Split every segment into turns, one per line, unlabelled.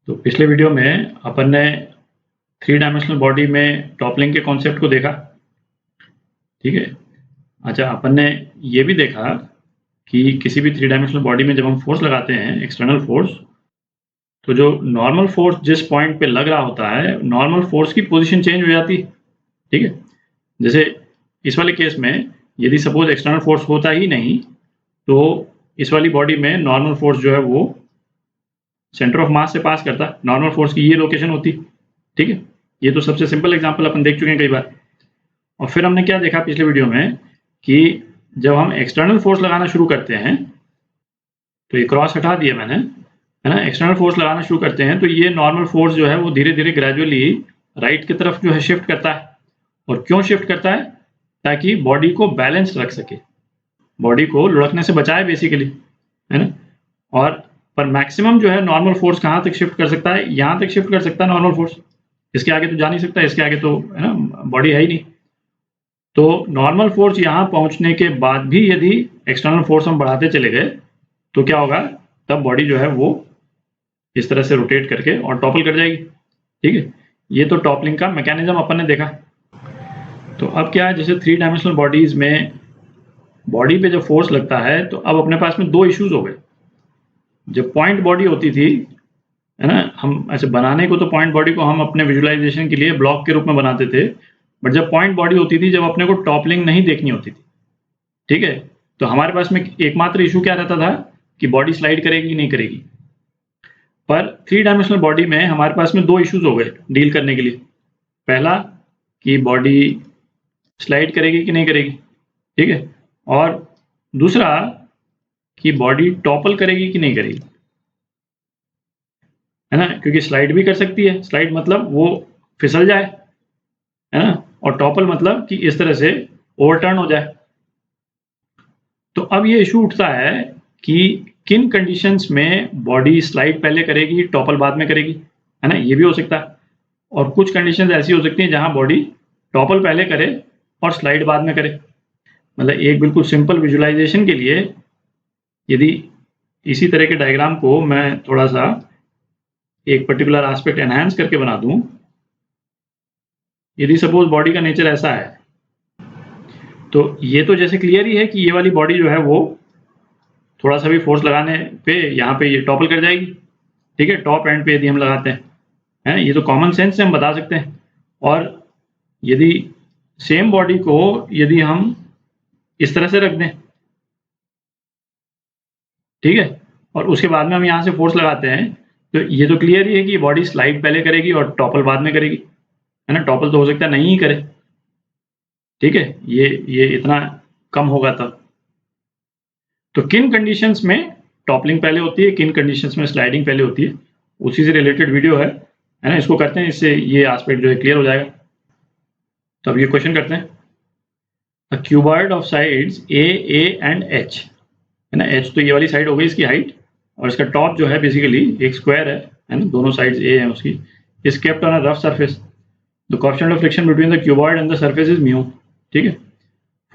तो पिछले वीडियो में अपन ने थ्री डायमेंशनल बॉडी में टॉपलिंग के कॉन्सेप्ट को देखा। ठीक है। अच्छा, अपन ने ये भी देखा कि किसी भी थ्री डायमेंशनल बॉडी में जब हम फोर्स लगाते हैं, एक्सटर्नल फोर्स, तो जो नॉर्मल फोर्स जिस पॉइंट पे लग रहा होता है, नॉर्मल फोर्स की पोजीशन चेंज हो जाती है। ठीक है। जैसे इस वाले केस में यदि सपोज एक्सटर्नल फोर्स होता ही नहीं, तो इस वाली बॉडी में नॉर्मल फोर्स जो है वो सेंटर ऑफ मास से पास करता, नॉर्मल फोर्स की ये लोकेशन होती। ठीक है। ये तो सबसे सिंपल एग्जांपल अपन देख चुके हैं कई बार। और फिर हमने क्या देखा पिछले वीडियो में कि जब हम एक्सटर्नल फोर्स लगाना शुरू करते हैं, तो ये क्रॉस हटा दिया मैंने, है ना। एक्सटर्नल फोर्स लगाना शुरू करते हैं तो ये नॉर्मल फोर्स जो है वो धीरे धीरे ग्रेजुअली राइट की तरफ जो है शिफ्ट करता है। और क्यों शिफ्ट करता है? ताकि बॉडी को बैलेंस रख सके, बॉडी को लुढ़कने से बचाए बेसिकली, है ना। और पर मैक्सिमम जो है नॉर्मल फोर्स कहाँ तक शिफ्ट कर सकता है? यहाँ तक शिफ्ट कर सकता है नॉर्मल फोर्स। इसके आगे तो जा नहीं सकता, इसके आगे तो, है ना, बॉडी है ही नहीं। तो नॉर्मल फोर्स यहाँ पहुंचने के बाद भी यदि एक्सटर्नल फोर्स हम बढ़ाते चले गए तो क्या होगा? तब बॉडी जो है वो इस तरह से रोटेट करके और टॉपल कर जाएगी। ठीक है। ये तो टॉपलिंग का मैकेनिज्म अपन ने देखा। तो अब क्या है, जैसे थ्री डायमेंशनल बॉडीज में बॉडी पे जब फोर्स लगता है तो अब अपने पास में दो इश्यूज हो गए। जब पॉइंट बॉडी होती थी, है ना, हम ऐसे बनाने को तो पॉइंट बॉडी को हम अपने विजुअलाइजेशन के लिए ब्लॉक के रूप में बनाते थे, बट जब पॉइंट बॉडी होती थी, जब अपने को टॉपलिंग नहीं देखनी होती थी, ठीक है, तो हमारे पास में एकमात्र इशू क्या रहता था कि बॉडी स्लाइड करेगी नहीं करेगी। पर थ्री डायमेंशनल बॉडी में हमारे पास में दो इश्यूज हो गए डील करने के लिए। पहला कि बॉडी स्लाइड करेगी कि नहीं करेगी, ठीक है, और दूसरा कि बॉडी टॉपल करेगी कि नहीं करेगी, है ना। क्योंकि स्लाइड भी कर सकती है, स्लाइड मतलब वो फिसल जाए, है ना, और टॉपल मतलब कि इस तरह से ओवरटर्न हो जाए। तो अब ये इशू उठता है कि किन कंडीशंस में बॉडी स्लाइड पहले करेगी, टॉपल बाद में करेगी, है ना, ये भी हो सकता है। और कुछ कंडीशंस ऐसी हो सकती हैं जहां बॉडी टॉपल पहले करे और स्लाइड बाद में करे। मतलब एक बिल्कुल सिंपल विजुअलाइजेशन के लिए यदि इसी तरह के डायग्राम को मैं थोड़ा सा एक पर्टिकुलर एस्पेक्ट एनहांस करके बना दूं, यदि सपोज बॉडी का नेचर ऐसा है, तो ये तो जैसे क्लियर ही है कि ये वाली बॉडी जो है वो थोड़ा सा भी फोर्स लगाने पे यहाँ पे ये टॉपल कर जाएगी। ठीक है, टॉप एंड पे यदि हम लगाते हैं, है, ये तो कॉमन सेंस से हम बता सकते हैं। और यदि सेम बॉडी को यदि हम इस तरह से रख दें, ठीक है, और उसके बाद में हम यहाँ से फोर्स लगाते हैं, तो ये तो क्लियर ही है कि ये बॉडी स्लाइड पहले करेगी और टॉपल बाद में करेगी, है ना। टॉपल तो हो सकता है नहीं ही करे, ठीक है, ये इतना कम होगा तब। तो किन कंडीशंस में टॉपलिंग पहले होती है, किन कंडीशंस में स्लाइडिंग पहले होती है, उसी से रिलेटेड वीडियो है ना। इसको करते हैं, इससे ये एस्पेक्ट जो है क्लियर हो जाएगा। तो अब ये क्वेश्चन करते हैं। A cuboid of sides A and H, है ना। एच तो ये वाली साइड हो गई इसकी हाइट, और इसका टॉप जो है बेसिकली एक स्क्वायर है ना, दोनों साइड्स ए हैं उसकी, is kept on a rough surface. The coefficient of friction between the cuboid and the surface is mu. ठीक है।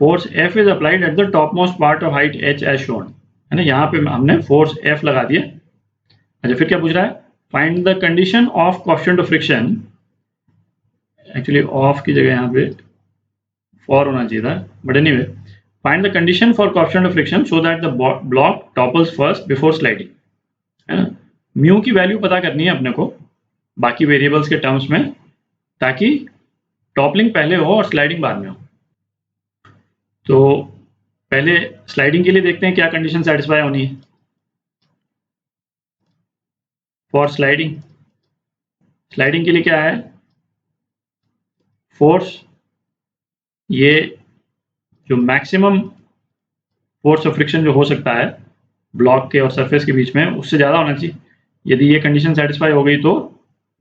Force F is applied at the top most part of height H as shown, है ना। यहाँ पे हमने force F लगा दिया। अच्छा, फिर क्या पूछ रहा है? Find the condition of coefficient of friction. Actually of की जगह यहाँ पे फॉर होना चाहिए था, but anyway, find the condition for coefficient of friction so that the block topples first before sliding, है ना। म्यू की वैल्यू पता करनी है अपने को बाकी वेरिएबल्स के टर्म्स में, ताकि टॉपलिंग पहले हो और स्लाइडिंग बाद में हो। तो पहले स्लाइडिंग के लिए देखते हैं क्या कंडीशन सेटिस्फाई होनी है। फॉर स्लाइडिंग, स्लाइडिंग के लिए क्या है? फोर्स, ये जो मैक्सिमम फोर्स ऑफ फ्रिक्शन जो हो सकता है ब्लॉक के और सरफेस के बीच में, उससे ज़्यादा होना चाहिए। यदि ये कंडीशन सेटिस्फाई हो गई तो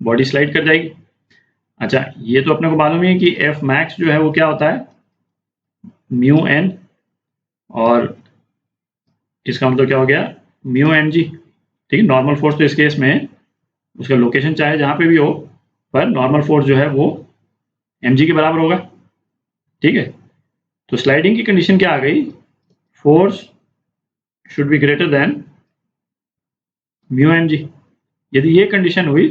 बॉडी स्लाइड कर जाएगी। अच्छा, ये तो अपने को मालूम ही है कि एफ मैक्स जो है वो क्या होता है? म्यू एन, और इसका मतलब क्या हो गया? Mu M G. ठीक है। नॉर्मल फोर्स तो इस केस में उसका लोकेशन चाहे जहाँ पे भी हो, पर नॉर्मल फोर्स जो है वो एम जी के बराबर होगा। ठीक है। तो स्लाइडिंग की कंडीशन क्या आ गई? Force should be greater than mu M G, यदि ये कंडीशन हुई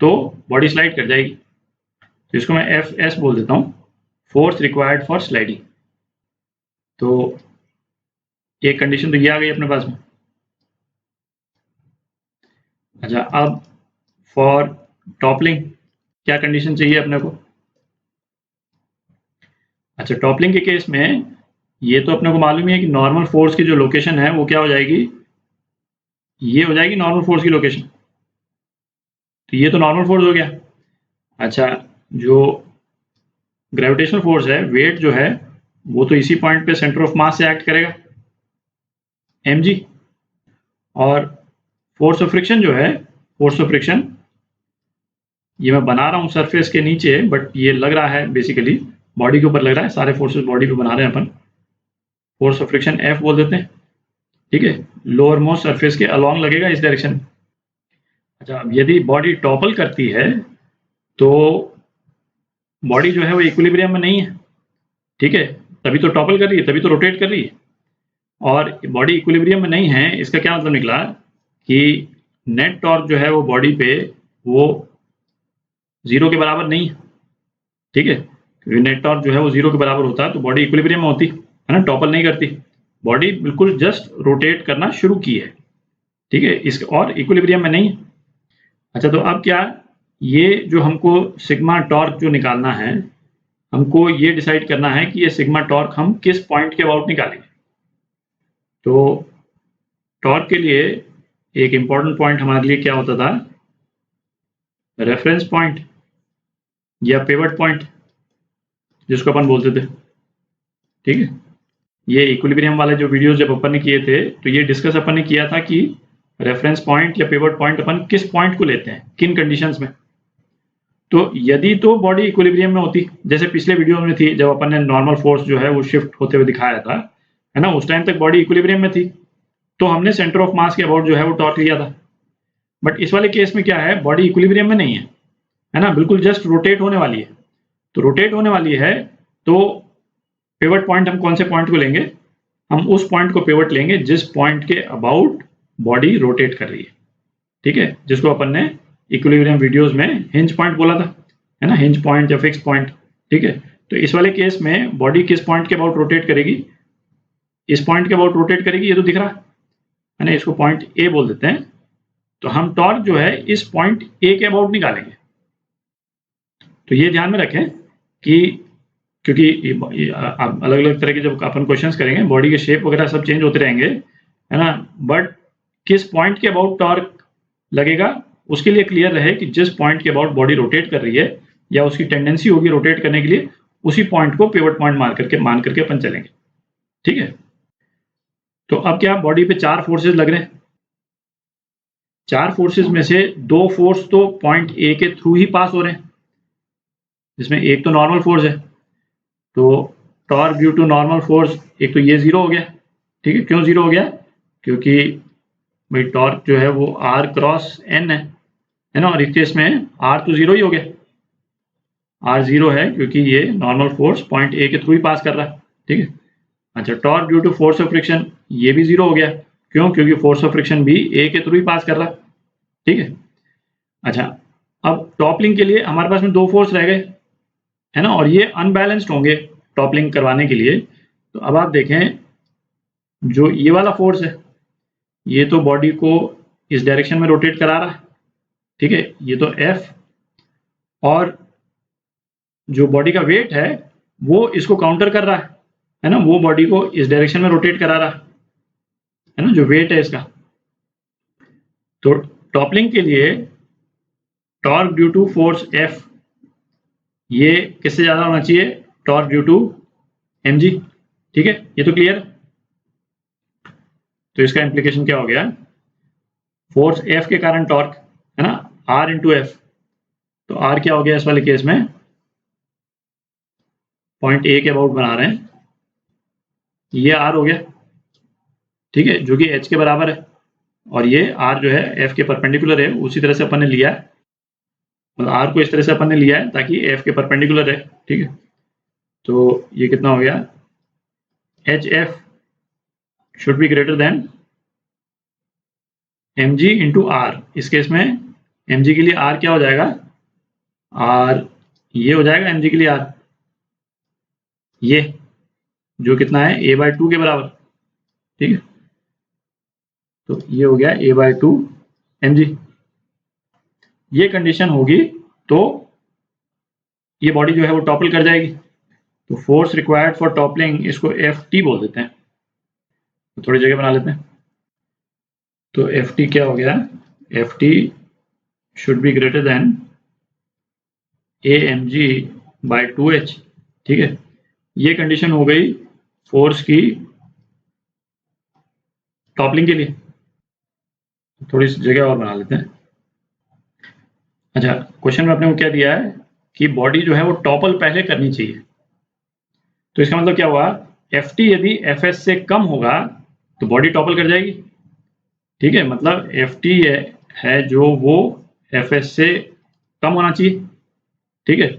तो बॉडी स्लाइड कर जाएगी। तो इसको मैं FS बोल देता हूँ, फोर्स रिक्वायर्ड फॉर स्लाइडिंग। तो एक कंडीशन तो ये आ गई अपने पास में। अच्छा, अब फॉर टॉपलिंग क्या कंडीशन चाहिए अपने को? अच्छा, टॉपलिंग के केस में ये तो अपने को मालूम ही है कि नॉर्मल फोर्स की जो लोकेशन है वो क्या हो जाएगी, ये हो जाएगी नॉर्मल फोर्स की लोकेशन। तो ये तो नॉर्मल फोर्स हो गया। अच्छा, जो ग्रेविटेशनल फोर्स है, वेट जो है, वो तो इसी पॉइंट पे सेंटर ऑफ मास से एक्ट करेगा, mg। और फोर्स ऑफ फ्रिक्शन जो है, फोर्स ऑफ फ्रिक्शन ये मैं बना रहा हूँ सरफेस के नीचे, बट ये लग रहा है बेसिकली बॉडी के ऊपर लग रहा है, सारे फोर्सेस बॉडी पे बना रहे हैं अपन। फोर्स ऑफ फ्रिक्शन F बोल देते हैं, ठीक है। लोअर मोस्ट सरफेस के अलॉन्ग लगेगा इस डायरेक्शन में। अच्छा, यदि बॉडी टॉपल करती है तो बॉडी जो है वो इक्विलिब्रियम में नहीं है, ठीक है, तभी तो टॉपल कर रही है, तभी तो रोटेट कर रही है। और बॉडी इक्विलिब्रियम में नहीं है, इसका क्या मतलब निकला कि नेट टॉर्क जो है वो बॉडी पे वो 0 के बराबर नहीं है, ठीक है। क्योंकि नेट टॉर्क जो है वो 0 के बराबर होता है तो बॉडी इक्विलिब्रियम में होती है ना, टॉपल नहीं करती। बॉडी बिल्कुल जस्ट रोटेट करना शुरू की है, ठीक है, इस और इक्विलिब्रियम में नहीं है। अच्छा, तो अब क्या, ये जो हमको सिग्मा टॉर्क जो निकालना है, हमको ये डिसाइड करना है कि ये सिग्मा टॉर्क हम किस पॉइंट के अबाउट निकालेंगे। तो टॉर्क के लिए एक इंपॉर्टेंट पॉइंट हमारे लिए क्या होता था, रेफरेंस पॉइंट या पिवट पॉइंट जिसको अपन बोलते थे, ठीक है। ये इक्विलिब्रियम वाले जो वीडियोस जब अपन ने किए थे तो ये डिस्कस अपन ने किया था कि रेफरेंस पॉइंट या पिवट पॉइंट अपन किस पॉइंट को लेते हैं, किन कंडीशंस में। तो यदि तो बॉडी इक्विलिब्रियम में होती, जैसे पिछले वीडियो में थी जब अपन ने नॉर्मल फोर्स जो है वो शिफ्ट होते हुए दिखाया था, है ना, उस टाइम तक बॉडी इक्विलिब्रियम में थी, तो हमने सेंटर ऑफ मास के अबाउट जो है वो टॉर्क लिया था। बट इस वाले केस में क्या है, बॉडी इक्विलिब्रियम में नहीं है ना, बिल्कुल जस्ट रोटेट होने वाली है। तो रोटेट होने वाली है तो पिवट पॉइंट हम कौन से पॉइंट को लेंगे, हम उस पॉइंट को पिवट लेंगे जिस पॉइंट के अबाउट बॉडी रोटेट कर रही है, ठीक है, जिसको अपन ने इक्विलिब्रियम वीडियोस में हिंज पॉइंट बोला था, है ना, हिंज पॉइंट या फिक्स पॉइंट, ठीक है। तो इस वाले केस में बॉडी किस पॉइंट के अबाउट रोटेट करेगी, इस पॉइंट के अबाउट रोटेट करेगी, ये तो दिख रहा है ना, इसको पॉइंट ए बोल देते हैं। तो हम टॉर्क जो है इस पॉइंट ए के अबाउट निकालेंगे। तो ये ध्यान में रखें कि क्योंकि अलग अलग तरह के जब अपन क्वेश्चंस करेंगे, बॉडी के शेप वगैरह सब चेंज होते रहेंगे, है ना, बट किस पॉइंट के अबाउट टॉर्क लगेगा उसके लिए क्लियर रहे कि जिस पॉइंट के अबाउट बॉडी रोटेट कर रही है या उसकी टेंडेंसी होगी रोटेट करने के लिए, उसी पॉइंट को पिवट पॉइंट मान करके अपन चलेंगे, ठीक है। तो अब क्या, बॉडी पे 4 फोर्सेस लग रहे हैं, 4 फोर्सेस में से 2 फोर्स तो पॉइंट ए के थ्रू ही पास हो रहे हैं, जिसमें एक तो नॉर्मल फोर्स है। तो torque due to normal force, एक तो ये 0 हो गया, ठीक है। क्यों 0 हो गया, क्योंकि भाई टॉर्क जो है वो r क्रॉस n है ना, और इस केस में r तो 0 ही हो गया, r 0 है क्योंकि ये नॉर्मल फोर्स पॉइंट ए के थ्रू ही पास कर रहा है, ठीक है। अच्छा, torque due to force of friction, ये भी 0 हो गया, क्यों, क्योंकि फोर्स ऑफ फ्रिक्शन भी ए के थ्रू ही पास कर रहा है, ठीक है। अच्छा, अब टॉपलिंग के लिए हमारे पास में 2 फोर्स रह गए, है ना, और ये अनबैलेंस्ड होंगे टॉपलिंग करवाने के लिए। तो अब आप देखें, जो ये वाला फोर्स है ये तो बॉडी को इस डायरेक्शन में रोटेट करा रहा है, ठीक है, ये तो F, और जो बॉडी का वेट है वो इसको काउंटर कर रहा है ना, वो बॉडी को इस डायरेक्शन में रोटेट करा रहा है ना, जो वेट है इसका। तो टॉपलिंग के लिए torque due to force F ये किससे ज्यादा होना चाहिए, टॉर्क ड्यू टू mg, ठीक है, ये तो क्लियर। तो इसका इम्प्लीकेशन क्या हो गया, फोर्स F के कारण टॉर्क, है ना, R इंटू एफ। तो R क्या हो गया इस वाले केस में, पॉइंट ए के अबाउट बना रहे हैं, ये R हो गया, ठीक है, जो कि H के बराबर है, और ये R जो है F के परपेंडिकुलर है, उसी तरह से अपन ने लिया है, मतलब R को इस तरह से अपन ने लिया है ताकि F के परपेंडिकुलर है, ठीक है। तो ये कितना हो गया, HF should be greater then mg into R, इस केस में mg के लिए r क्या हो जाएगा, r ये हो जाएगा mg के लिए r, ये जो कितना है a/2 के बराबर, ठीक है। तो ये हो गया a/2 mg। ये कंडीशन होगी तो ये बॉडी जो है वो टॉपल कर जाएगी। तो फोर्स रिक्वायर्ड फॉर टॉपलिंग इसको Ft बोल देते हैं। तो थोड़ी जगह बना लेते हैं। तो Ft क्या हो गया, Ft should be greater then Amg/2h, ठीक है। ये कंडीशन हो गई फोर्स की टॉपलिंग के लिए। थोड़ी सी जगह और बना लेते हैं। अच्छा, क्वेश्चन में अपने को क्या दिया है कि बॉडी जो है वो टॉपल पहले करनी चाहिए। तो इसका मतलब क्या हुआ, Ft यदि Fs से कम होगा तो बॉडी टॉपल कर जाएगी, ठीक है। मतलब Ft है जो वो Fs से कम होना चाहिए, ठीक है।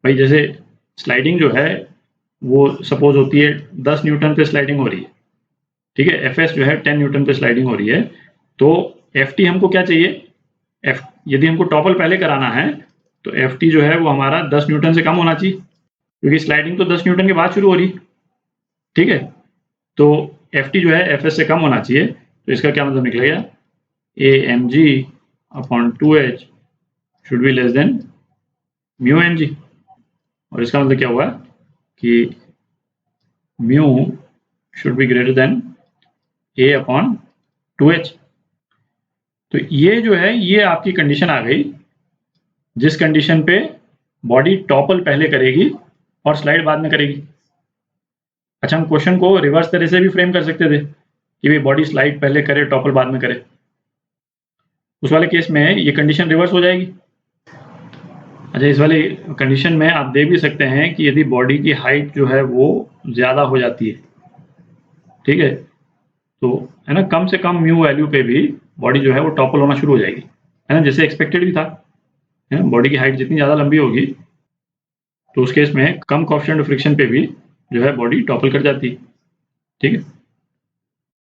भाई जैसे स्लाइडिंग जो है वो सपोज होती है 10 न्यूटन पे स्लाइडिंग हो रही है, ठीक है। Fs जो है 10 न्यूटन पे स्लाइडिंग हो रही है। तो Ft हमको क्या चाहिए, यदि हमको टॉपल पहले कराना है तो Ft जो है वो हमारा 10 न्यूटन से कम होना चाहिए, क्योंकि स्लाइडिंग तो 10 न्यूटन के बाद शुरू हो रही है, ठीक है। तो Ft जो है Fs से कम होना चाहिए। तो इसका क्या मतलब निकलेगा, Amg/2h should be less than μmg। और इसका मतलब क्या हुआ कि mu should be greater then A/2h। तो ये जो है ये आपकी कंडीशन आ गई, जिस कंडीशन पे बॉडी टॉपल पहले करेगी और स्लाइड बाद में करेगी। अच्छा, हम क्वेश्चन को रिवर्स तरह से भी फ्रेम कर सकते थे कि भाई बॉडी स्लाइड पहले करे टॉपल बाद में करे। उस वाले केस में ये कंडीशन रिवर्स हो जाएगी। अच्छा, इस वाले कंडीशन में आप देख भी सकते हैं कि यदि बॉडी की हाइट जो है वो ज़्यादा हो जाती है, ठीक है, तो है ना, कम से कम म्यू वैल्यू पे भी बॉडी जो है वो टॉपल होना शुरू हो जाएगी, है ना, जैसे एक्सपेक्टेड भी था। है, बॉडी की हाइट जितनी ज़्यादा लंबी होगी तो उस केस में कम कोएफिशिएंट ऑफ फ्रिक्शन पे भी जो है बॉडी टॉपल कर जाती है, ठीक है।